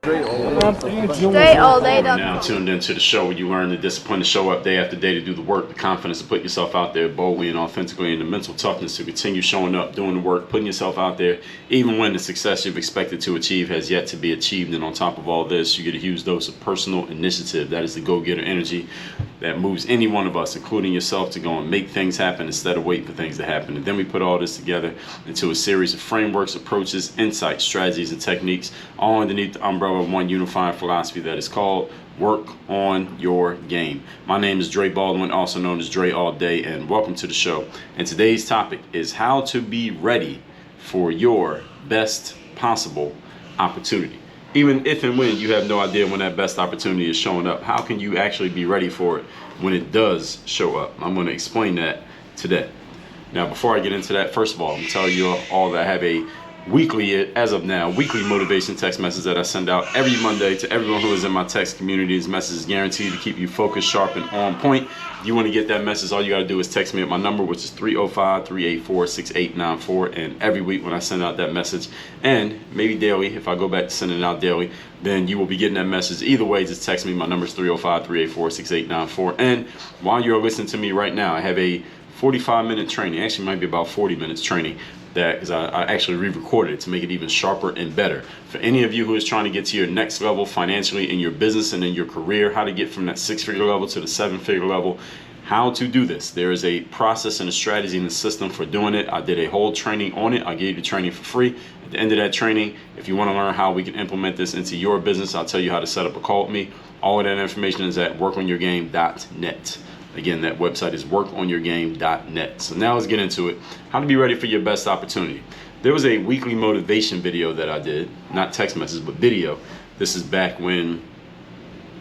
Straight all day. Now tuned into the show where you learn the discipline to show up day after day, to do the work, the confidence to put yourself out there boldly and authentically, and the mental toughness to continue showing up, doing the work, putting yourself out there, even when the success you've expected to achieve has yet to be achieved. And on top of all this, you get a huge dose of personal initiative. That is the go-getter energy that moves any one of us, including yourself, to go and make things happen instead of waiting for things to happen. And then we put all this together into a series of frameworks, approaches, insights, strategies, and techniques, all underneath the umbrella of one unifying philosophy that is called Work on Your Game. My name is DreBaldwin, also known as Dre All Day, and welcome to the show. And today's topic is how to be ready for your best possible opportunity. Even if and when you have no idea when that best opportunity is showing up, how can you actually be ready for it when it does show up? I'm going to explain that today. Now, before I get into that, first of all, I'm going to tell you all that I have a weekly, as of now, weekly motivation text message that I send out every Monday to everyone who is in my text community. This message is guaranteed to keep you focused, sharp, and on point. If you want to get that message, all you got to do is text me at my number, which is 305-384-6894. And every week when I send out that message, and maybe daily, if I go back to sending it out daily, then you will be getting that message. Either way, just text me. My number is 305-384-6894. And while you're listening to me right now, I have a 45-minute training. Actually, might be about 40 minutes training, that because I actually re-recorded it to make it even sharper and better. For any of you who is trying to get to your next level financially in your business and in your career, how to get from that 6-figure level to the 7-figure level, how to do this. There is a process and a strategy and a system for doing it. I did a whole training on it. I gave you the training for free. At the end of that training, if you want to learn how we can implement this into your business, I'll tell you how to set up a call with me. All of that information is at WorkOnYourGame.net. Again, that website is WorkOnYourGame.net. So now let's get into it. How to be ready for your best opportunity. There was a weekly motivation video that I did, not text message, but video. This is back when,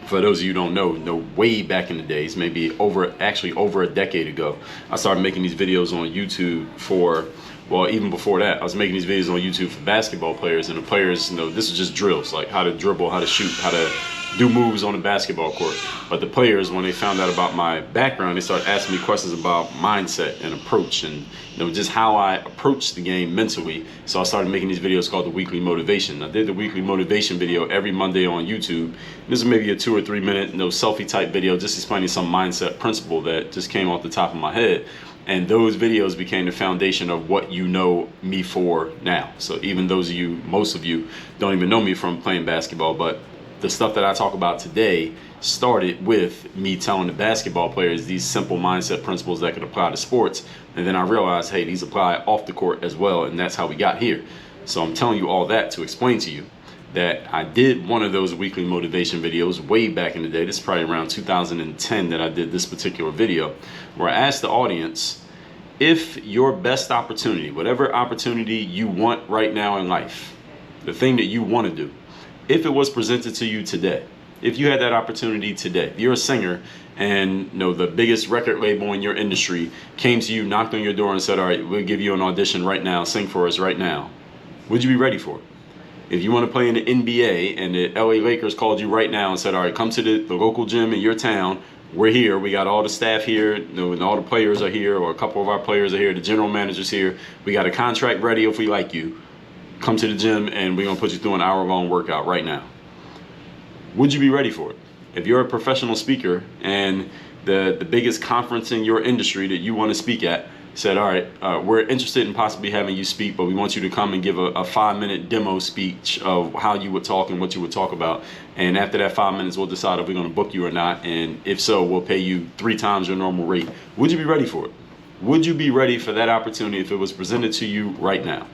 for those of you who don't know, way back in the days, maybe over a decade ago, I started making these videos on YouTube for, well, even before that, I was making these videos on YouTube for basketball players, and the players, this is just drills, like how to dribble, how to shoot, how to do moves on the basketball court. But the players, when they found out about my background, they started asking me questions about mindset and approach, and just how I approach the game mentally. So I started making these videos called the weekly motivation. I did the weekly motivation video every Monday on YouTube. This is maybe a 2 or 3 minute selfie type video, just explaining some mindset principle that just came off the top of my head. And those videos became the foundation of what you know me for now. So even those of you, most of you, don't even know me from playing basketball, but the stuff that I talk about today started with me telling the basketball players these simple mindset principles that could apply to sports. And then I realized, hey, these apply off the court as well. And that's how we got here. So I'm telling you all that to explain to you that I did one of those weekly motivation videos way back in the day. This is probably around 2010 that I did this particular video, where I asked the audience, if your best opportunity, whatever opportunity you want right now in life, the thing that you want to do, if it was presented to you today, if you had that opportunity today, if you're a singer and the biggest record label in your industry came to you, knocked on your door and said, all right, we'll give you an audition right now, sing for us right now, would you be ready for it? If you want to play in the NBA and the LA Lakers called you right now and said, all right, come to the local gym in your town, we're here, we got all the staff here, and all the players are here, or a couple of our players are here, the general manager's here, we got a contract ready if we like you, come to the gym and we're going to put you through an hour-long workout right now. Would you be ready for it? If you're a professional speaker and the biggest conference in your industry that you want to speak at said, all right, we're interested in possibly having you speak, but we want you to come and give a 5-minute demo speech of how you would talk and what you would talk about. And after that 5 minutes, we'll decide if we're going to book you or not. And if so, we'll pay you 3 times your normal rate. Would you be ready for it? Would you be ready for that opportunity if it was presented to you right now?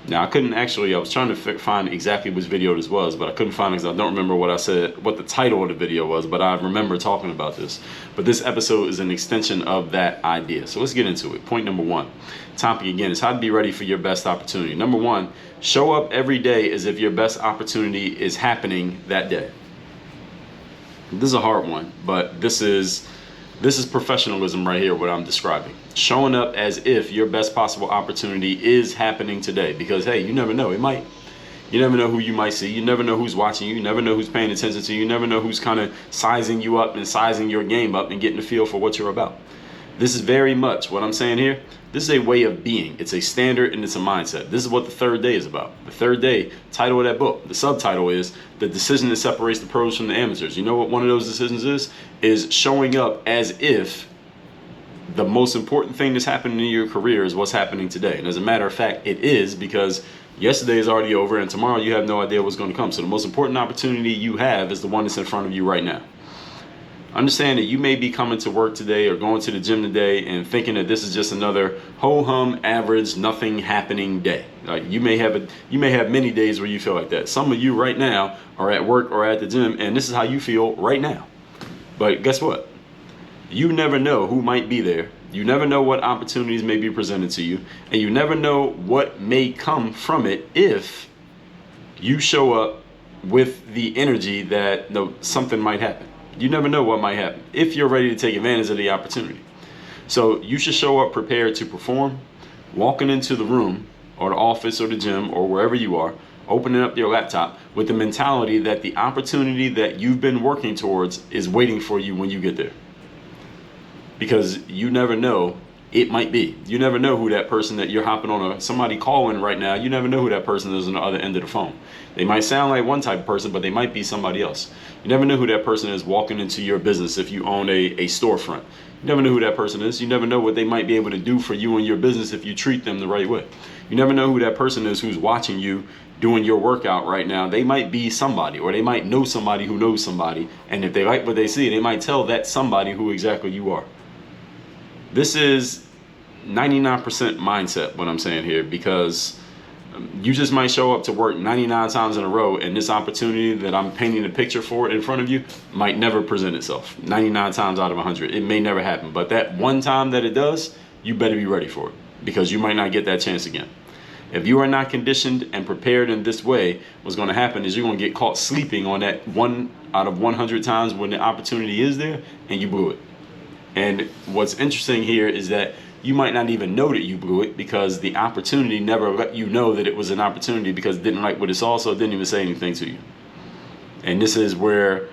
Now, I was trying to find exactly which video this was, but I couldn't find it because I don't remember what I said, what the title of the video was, but I remember talking about this. But this episode is an extension of that idea. So let's get into it. Point number 1. Topic again is how to be ready for your best opportunity. Number 1, show up every day as if your best opportunity is happening that day. This is a hard one, but this is professionalism right here, what I'm describing. Showing up as if your best possible opportunity is happening today. Because, hey, you never know. It might. You never know who you might see. You never know who's watching you. You never know who's paying attention to you. You never know who's kind of sizing you up and sizing your game up and getting a feel for what you're about. This is very much what I'm saying here. This is a way of being. It's a standard and it's a mindset. This is what the third day is about. The third day, title of that book, the subtitle is The Decision That Separates the Pros from the Amateurs. You know what one of those decisions is? Is showing up as if the most important thing that's happening in your career is what's happening today. And as a matter of fact, it is, because yesterday is already over and tomorrow you have no idea what's going to come. So the most important opportunity you have is the one that's in front of you right now. Understand that you may be coming to work today or going to the gym today and thinking that this is just another ho-hum, average, nothing happening day. You may have many days where you feel like that. Some of you right now are at work or at the gym and this is how you feel right now. But guess what? You never know who might be there. You never know what opportunities may be presented to you, and you never know what may come from it if you show up with the energy that something might happen. You never know what might happen if you're ready to take advantage of the opportunity. So you should show up prepared to perform, walking into the room or the office or the gym or wherever you are, opening up your laptop with the mentality that the opportunity that you've been working towards is waiting for you when you get there. Because you never know, it might be. You never know who that person that you're hopping on somebody calling right now, you never know who that person is on the other end of the phone. They might sound like one type of person, but they might be somebody else. You never know who that person is walking into your business if you own a storefront. You never know who that person is. You never know what they might be able to do for you and your business if you treat them the right way. You never know who that person is who's watching you doing your workout right now. They might be somebody, or they might know somebody who knows somebody. And if they like what they see, they might tell that somebody who exactly you are. This is 99% mindset, what I'm saying here, because you just might show up to work 99 times in a row and this opportunity that I'm painting a picture for in front of you might never present itself 99 times out of 100. It may never happen, but that one time that it does, you better be ready for it, because you might not get that chance again. If you are not conditioned and prepared in this way, what's going to happen is you're going to get caught sleeping on that 1 out of 100 times when the opportunity is there and you blew it. And what's interesting here is that you might not even know that you blew it, because the opportunity never let you know that it was an opportunity, because it didn't like what it saw, so it didn't even say anything to you. And this is where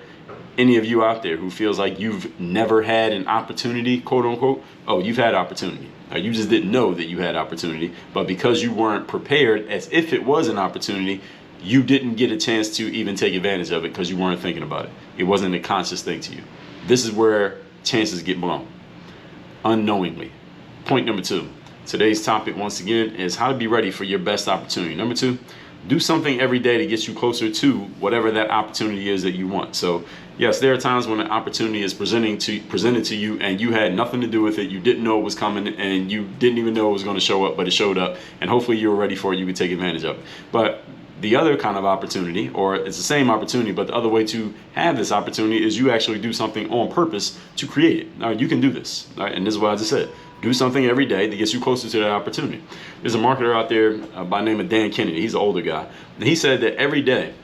any of you out there who feels like you've never had an opportunity, quote unquote, oh, you've had opportunity. You just didn't know that you had opportunity, but because you weren't prepared as if it was an opportunity, you didn't get a chance to even take advantage of it because you weren't thinking about it. It wasn't a conscious thing to you. This is where chances get blown unknowingly. Point number 2. Today's topic, once again, is how to be ready for your best opportunity. Number 2, do something every day to get you closer to whatever that opportunity is that you want. So yes, there are times when an opportunity is presented to you and you had nothing to do with it. You didn't know it was coming and you didn't even know it was going to show up, but it showed up, and hopefully you were ready for it. You could take advantage of it. But the other kind of opportunity, or it's the same opportunity, but the other way to have this opportunity is you actually do something on purpose to create it. All right, you can do this. All right, and this is what I just said. Do something every day that gets you closer to that opportunity. There's a marketer out there by the name of Dan Kennedy. He's an older guy. And he said that every day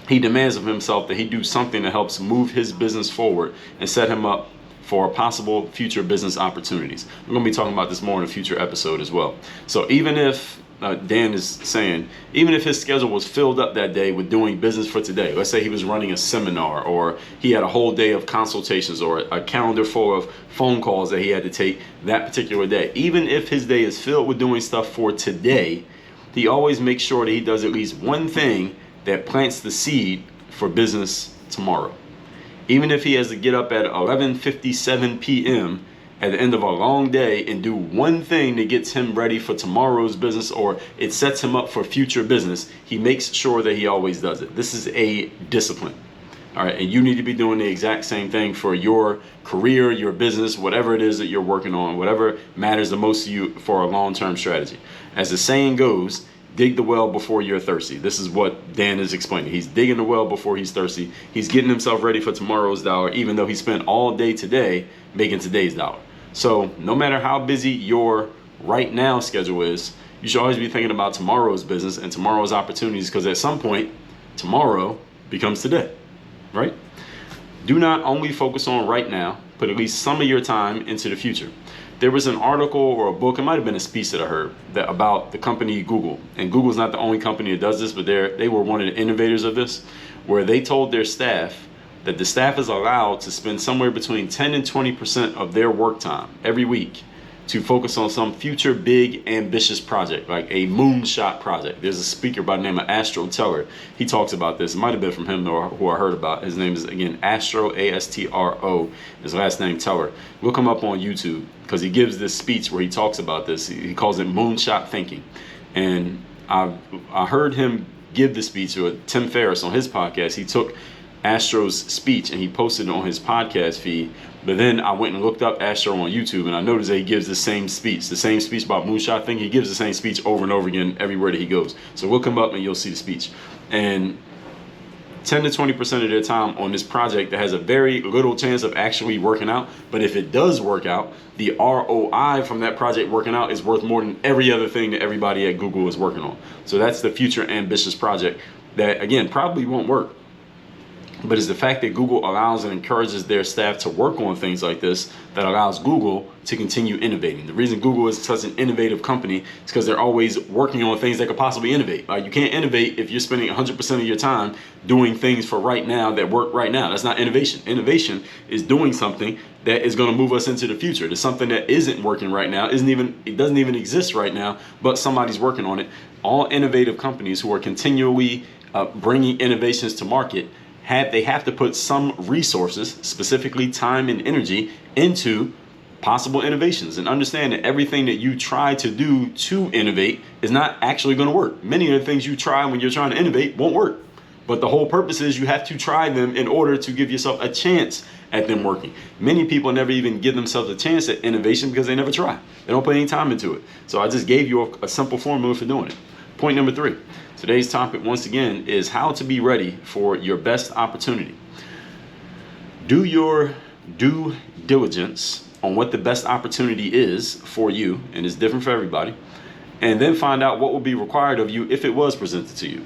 he demands of himself that he do something that helps move his business forward and set him up for possible future business opportunities. We're going to be talking about this more in a future episode as well. So even if Dan is saying, even if his schedule was filled up that day with doing business for today, let's say he was running a seminar, or he had a whole day of consultations, or a calendar full of phone calls that he had to take that particular day. Even if his day is filled with doing stuff for today, he always makes sure that he does at least one thing that plants the seed for business tomorrow. Even if he has to get up at 11:57 p.m. at the end of a long day and do one thing that gets him ready for tomorrow's business, or it sets him up for future business, he makes sure that he always does it. This is a discipline. All right, and you need to be doing the exact same thing for your career, your business, whatever it is that you're working on, whatever matters the most to you for a long-term strategy. As the saying goes, dig the well before you're thirsty. This is what Dan is explaining. He's digging the well before he's thirsty. He's getting himself ready for tomorrow's dollar, even though he spent all day today making today's dollar. So no matter how busy your right now schedule is, you should always be thinking about tomorrow's business and tomorrow's opportunities, because at some point, tomorrow becomes today, right? Do not only focus on right now, put at least some of your time into the future. There was an article or a book, it might have been a speech that I heard, that about the company Google. And Google's not the only company that does this, but they were one of the innovators of this, where they told their staff, that the staff is allowed to spend somewhere between 10 and 20% of their work time every week to focus on some future big ambitious project, like a moonshot project. There's a speaker by the name of Astro Teller. He talks about this. It might have been from him or who I heard about. His name is, again, Astro, A-S-T-R-O. His last name, Teller. Look him up on YouTube because he gives this speech where he talks about this. He calls it moonshot thinking. And I heard him give the speech to Tim Ferriss on his podcast. He took Astro's speech and he posted it on his podcast feed. But then I went and looked up Astro on YouTube, and I noticed that he gives the same speech about moonshot thinking. He gives the same speech over and over again everywhere that he goes. So look him up and you'll see the speech. And 10 to 20% of their time on this project that has a very little chance of actually working out. But if it does work out, the ROI from that project working out is worth more than every other thing that everybody at Google is working on. So that's the future ambitious project that, again, probably won't work. But it's the fact that Google allows and encourages their staff to work on things like this that allows Google to continue innovating. The reason Google is such an innovative company is because they're always working on things that could possibly innovate. You can't innovate if you're spending 100% of your time doing things for right now that work right now. That's not innovation. Innovation is doing something that is going to move us into the future. There's something that isn't working right now, it doesn't even exist right now, but somebody's working on it. All innovative companies who are continually bringing innovations to market they have to put some resources, specifically time and energy, into possible innovations, and understand that everything that you try to do to innovate is not actually going to work. Many of the things you try when you're trying to innovate won't work. But the whole purpose is you have to try them in order to give yourself a chance at them working. Many people never even give themselves a chance at innovation because they never try. They don't put any time into it. So I just gave you a simple formula for doing it. Point number 3. Today's topic, once again, is how to be ready for your best opportunity. Do your due diligence on what the best opportunity is for you, and it's different for everybody, and then find out what will be required of you if it was presented to you.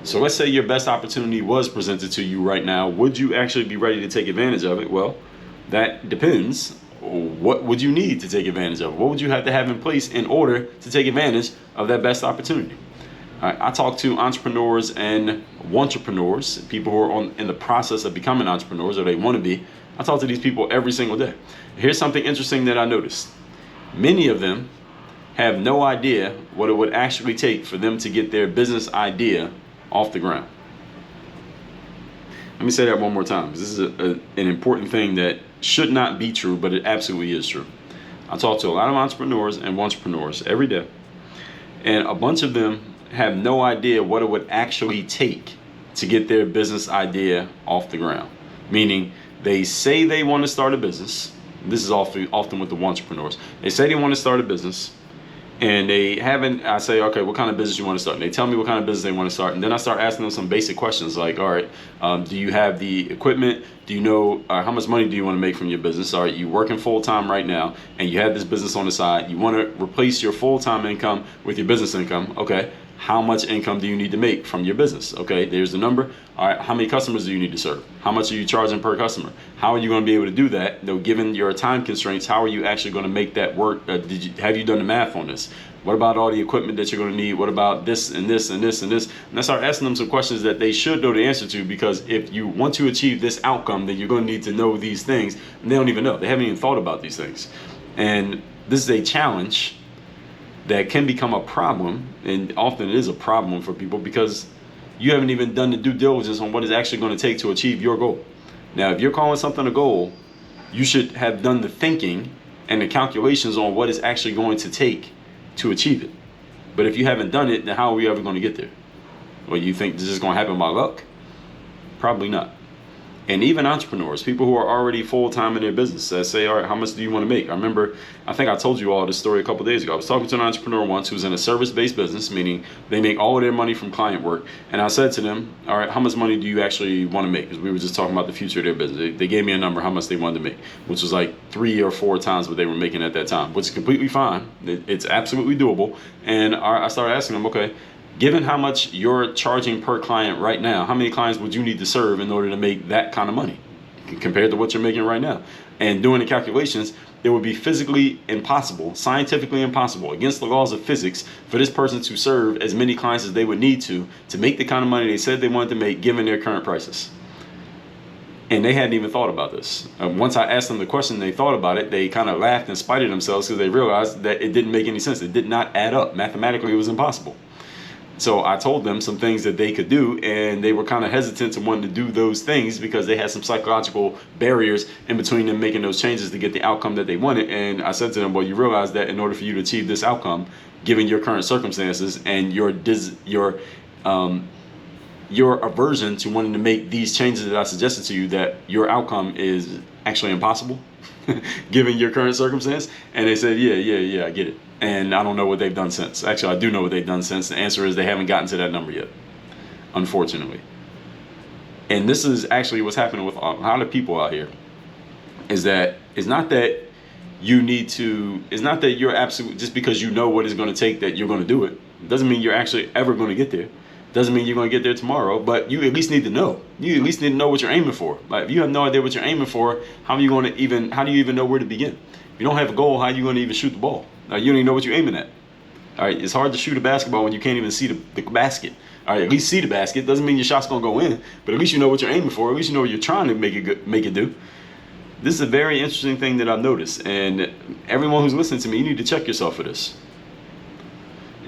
So let's say your best opportunity was presented to you right now. Would you actually be ready to take advantage of it? Well, that depends. What would you need to take advantage of? What would you have to have in place in order to take advantage of that best opportunity? I talk to entrepreneurs and entrepreneurs, people who are in the process of becoming entrepreneurs, or they want to be. I talk to these people every single day. Here's something interesting that I noticed. Many of them have no idea what it would actually take for them to get their business idea off the ground. Let me say that one more time, because this is an important thing that should not be true, but it absolutely is true. I talk to a lot of entrepreneurs and entrepreneurs every day, and a bunch of them have no idea what it would actually take to get their business idea off the ground. Meaning, they say they want to start a business. This is often with the entrepreneurs. They say they want to start a business, and they haven't. I say, okay, what kind of business you want to start? And they tell me what kind of business they want to start, and then I start asking them some basic questions like, all right, do you have the equipment? Do you know how much money do you want to make from your business? All right, you working full time right now, and you have this business on the side. You want to replace your full time income with your business income. Okay. How much income do you need to make from your business? Okay, there's the number. All right, how many customers do you need to serve? How much are you charging per customer? How are you going to be able to do that? Though, given your time constraints, how are you actually going to make that work? Have you done the math on this? What about all the equipment that you're going to need? What about this and this and this and this? And I start asking them some questions that they should know the answer to, because if you want to achieve this outcome, then you're going to need to know these things. And they don't even know. They haven't even thought about these things. And this is a challenge that can become a problem, and often it is a problem for people because you haven't even done the due diligence on what it's actually going to take to achieve your goal. Now, if you're calling something a goal, you should have done the thinking and the calculations on what it's actually going to take to achieve it. But if you haven't done it, then how are we ever going to get there? Well, you think this is going to happen by luck? Probably not. And even entrepreneurs, people who are already full-time in their business, that say, all right, how much do you want to make? I think I told you all this story a couple days ago. I was talking to an entrepreneur once who's in a service-based business, meaning they make all of their money from client work. And I said to them, all right, how much money do you actually want to make? Because we were just talking about the future of their business. They gave me a number, how much they wanted to make, which was like 3 or 4 times what they were making at that time, which is completely fine. It's absolutely doable. And I started asking them, okay, given how much you're charging per client right now, how many clients would you need to serve in order to make that kind of money compared to what you're making right now? And doing the calculations, it would be physically impossible, scientifically impossible, against the laws of physics, for this person to serve as many clients as they would need to make the kind of money they said they wanted to make given their current prices. And they hadn't even thought about this. Once I asked them the question, they thought about it. They kind of laughed in spite of themselves because they realized that it didn't make any sense. It did not add up. Mathematically, it was impossible. So I told them some things that they could do, and they were kind of hesitant to want to do those things because they had some psychological barriers in between them making those changes to get the outcome that they wanted. And I said to them, well, you realize that in order for you to achieve this outcome, given your current circumstances and your aversion to wanting to make these changes that I suggested to you, that your outcome is actually impossible given your current circumstance. And they said, yeah, I get it. And I don't know what they've done since. Actually, I do know what they've done since. The answer is they haven't gotten to that number yet, unfortunately. And this is actually what's happening with a lot of people out here, is that it's not that you're absolute, just because you know what it's going to take that you're going to do it. It doesn't mean you're actually ever going to get there. Doesn't mean you're going to get there tomorrow, but you at least need to know. You at least need to know what you're aiming for. Like, if you have no idea what you're aiming for, how do you even know where to begin? If you don't have a goal, how are you going to even shoot the ball? You don't even know what you're aiming at. All right, it's hard to shoot a basketball when you can't even see the basket. All right, at least see the basket. Doesn't mean your shot's going to go in, but at least you know what you're aiming for. At least you know what you're trying to make it do. This is a very interesting thing that I've noticed, and everyone who's listening to me, you need to check yourself for this.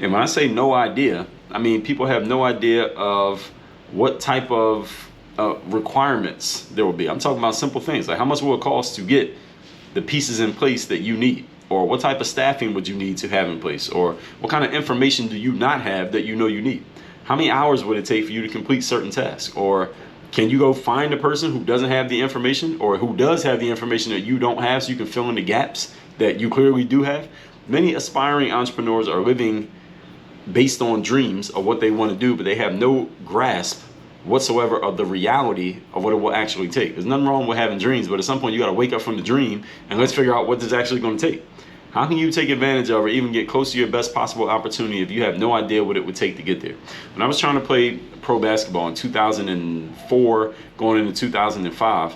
And when I say no idea, I mean people have no idea of what type of requirements there will be. I'm talking about simple things like how much will it cost to get the pieces in place that you need, or what type of staffing would you need to have in place, or what kind of information do you not have that you know you need? How many hours would it take for you to complete certain tasks? Or can you go find a person who doesn't have the information, or who does have the information that you don't have, so you can fill in the gaps that you clearly do have? Many aspiring entrepreneurs are living based on dreams of what they want to do, but they have no grasp whatsoever of the reality of what it will actually take. There's nothing wrong with having dreams, but at some point you got to wake up from the dream and let's figure out what this is actually going to take. How can you take advantage of or even get close to your best possible opportunity if you have no idea what it would take to get there? When I was trying to play pro basketball in 2004, going into 2005,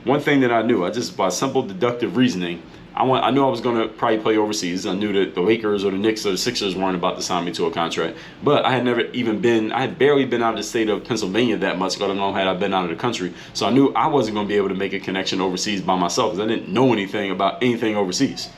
one thing that I knew, by simple deductive reasoning, I knew I was going to probably play overseas. I knew that the Lakers or the Knicks or the Sixers weren't about to sign me to a contract. But I had barely been out of the state of Pennsylvania that much, let alone had I been out of the country. So I knew I wasn't going to be able to make a connection overseas by myself because I didn't know anything about anything overseas.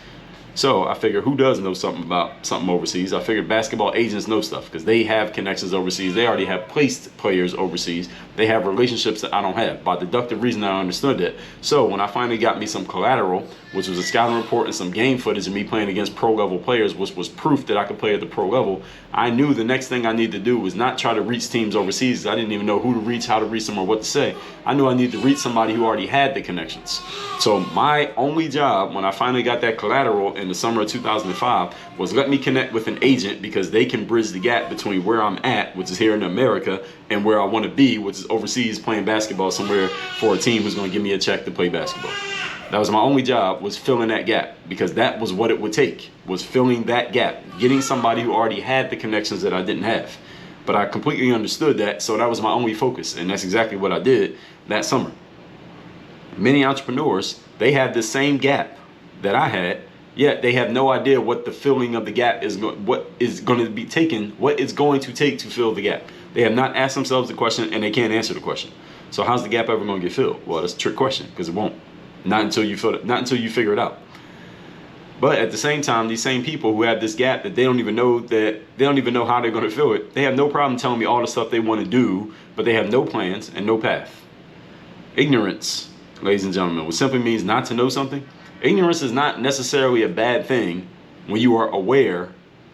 So I figured, who does know something about something overseas? I figured basketball agents know stuff because they have connections overseas. They already have placed players overseas. They have relationships that I don't have. By deductive reason, I understood that. So when I finally got me some collateral, which was a scouting report and some game footage of me playing against pro level players, which was proof that I could play at the pro level, I knew the next thing I needed to do was not try to reach teams overseas. I didn't even know who to reach, how to reach them, or what to say. I knew I needed to reach somebody who already had the connections. So my only job when I finally got that collateral in the summer of 2005 was let me connect with an agent, because they can bridge the gap between where I'm at, which is here in America, and where I want to be, which is overseas playing basketball somewhere for a team who's going to give me a check to play basketball. That was my only job, was filling that gap, because that was what it would take, was filling that gap, getting somebody who already had the connections that I didn't have. But I completely understood that, so that was my only focus, and that's exactly what I did that summer. Many entrepreneurs, they have the same gap that I had, yet they have no idea what the filling of the gap is, what it's going to take to fill the gap. They have not asked themselves the question, and they can't answer the question. So how's the gap ever going to get filled? Well, that's a trick question, because it won't. Not until you figure it out. But at the same time, these same people who have this gap that they don't even know how they're going to fill it, they have no problem telling me all the stuff they want to do, but they have no plans and no path. Ignorance, ladies and gentlemen, which simply means not to know something. Ignorance is not necessarily a bad thing when you are aware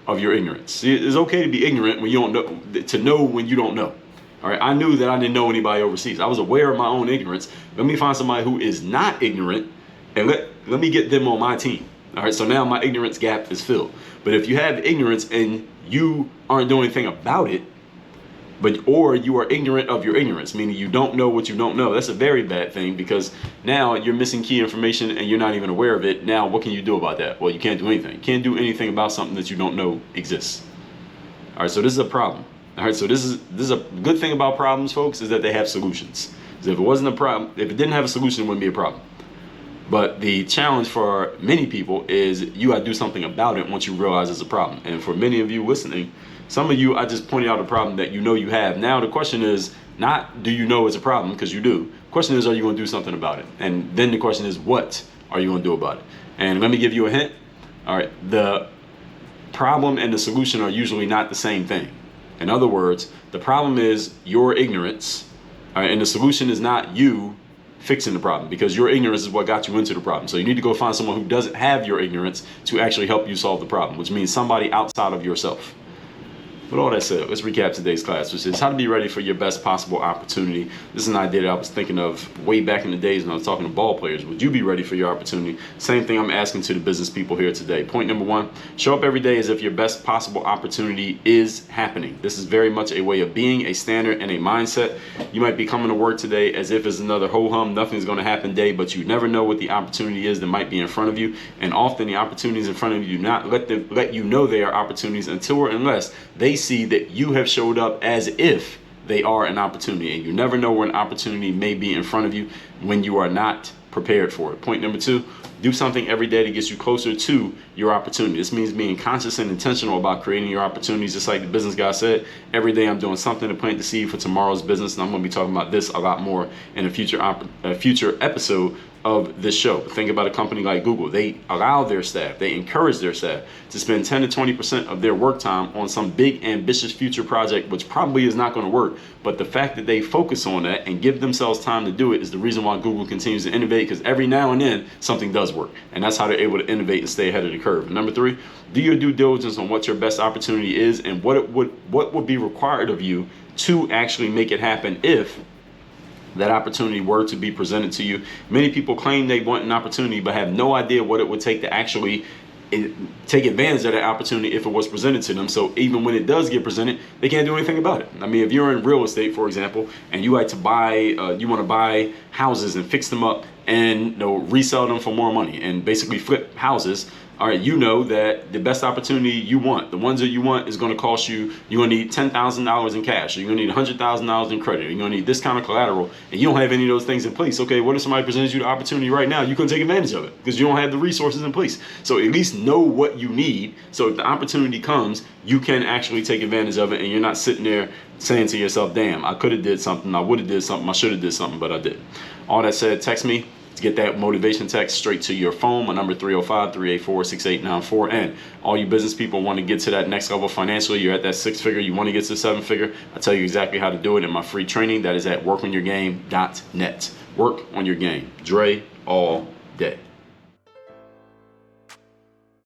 of your ignorance. It's okay to be ignorant when you don't know, to know when you don't know. All right, I knew that I didn't know anybody overseas. I was aware of my own ignorance. Let me find somebody who is not ignorant, and let me get them on my team. All right, so now my ignorance gap is filled. But if you have ignorance and you aren't doing anything about it, or you are ignorant of your ignorance, meaning you don't know what you don't know, that's a very bad thing, because now you're missing key information and you're not even aware of it. Now, what can you do about that? Well, you can't do anything. You can't do anything about something that you don't know exists. All right, so this is a problem. All right, so this is a good thing about problems, folks, is that they have solutions. So if it wasn't a problem, if it didn't have a solution, it wouldn't be a problem. But the challenge for many people is you got to do something about it once you realize it's a problem. And for many of you listening, some of you, I just pointed out a problem that you know you have. Now the question is not, do you know it's a problem? Because you do. Question is, are you going to do something about it? And then the question is, what are you going to do about it? And let me give you a hint. All right, the problem and the solution are usually not the same thing. In other words, the problem is your ignorance, all right, and the solution is not you fixing the problem, because your ignorance is what got you into the problem. So you need to go find someone who doesn't have your ignorance to actually help you solve the problem, which means somebody outside of yourself. With all that said, let's recap today's class, which is how to be ready for your best possible opportunity. This is an idea that I was thinking of way back in the days when I was talking to ball players. Would you be ready for your opportunity? Same thing I'm asking to the business people here today. Point number one, show up every day as if your best possible opportunity is happening. This is very much a way of being, a standard, and a mindset. You might be coming to work today as if it's another ho-hum, nothing's going to happen day, but you never know what the opportunity is that might be in front of you. And often the opportunities in front of you do not let you know they are opportunities until or unless they see that you have showed up as if they are an opportunity. And you never know where an opportunity may be in front of you when you are not prepared for it. Point number two, do something every day that gets you closer to your opportunity. This means being conscious and intentional about creating your opportunities. Just like the business guy said, every day I'm doing something to plant the seed for tomorrow's business. And I'm going to be talking about this a lot more in a future episode of this show. But think about a company like Google. They allow their staff, they encourage their staff to spend 10 to 20% of their work time on some big ambitious future project, which probably is not going to work. But the fact that they focus on that and give themselves time to do it is the reason why Google continues to innovate, because every now and then something does work. And that's how they're able to innovate and stay ahead of the curve. And number three, do your due diligence on what your best opportunity is and what would be required of you to actually make it happen if that opportunity were to be presented to you. Many people claim they want an opportunity but have no idea what it would take to actually take advantage of that opportunity if it was presented to them. So even when it does get presented, they can't do anything about it. I mean, if you're in real estate, for example, and you like to buy, you want to buy houses and fix them up and resell them for more money and basically flip houses. All right, you know that the best opportunity you want, the ones that you want, is going to cost you, you're going to need $10,000 in cash, or you're going to need $100,000 in credit, or you're going to need this kind of collateral, and you don't have any of those things in place. Okay, what if somebody presents you the opportunity right now? You couldn't take advantage of it because you don't have the resources in place. So at least know what you need, so if the opportunity comes, you can actually take advantage of it, and you're not sitting there saying to yourself, damn, I could have did something, I would have did something, I should have did something, but I didn't. All that said, text me to get that motivation text straight to your phone. My number 305-384-6894. And all you business people want to get to that next level financially, you're at that 6-figure, you want to get to 7-figure, I tell you exactly how to do it in my free training. That is at WorkOnYourGame.net. Work on your game. Dre all day.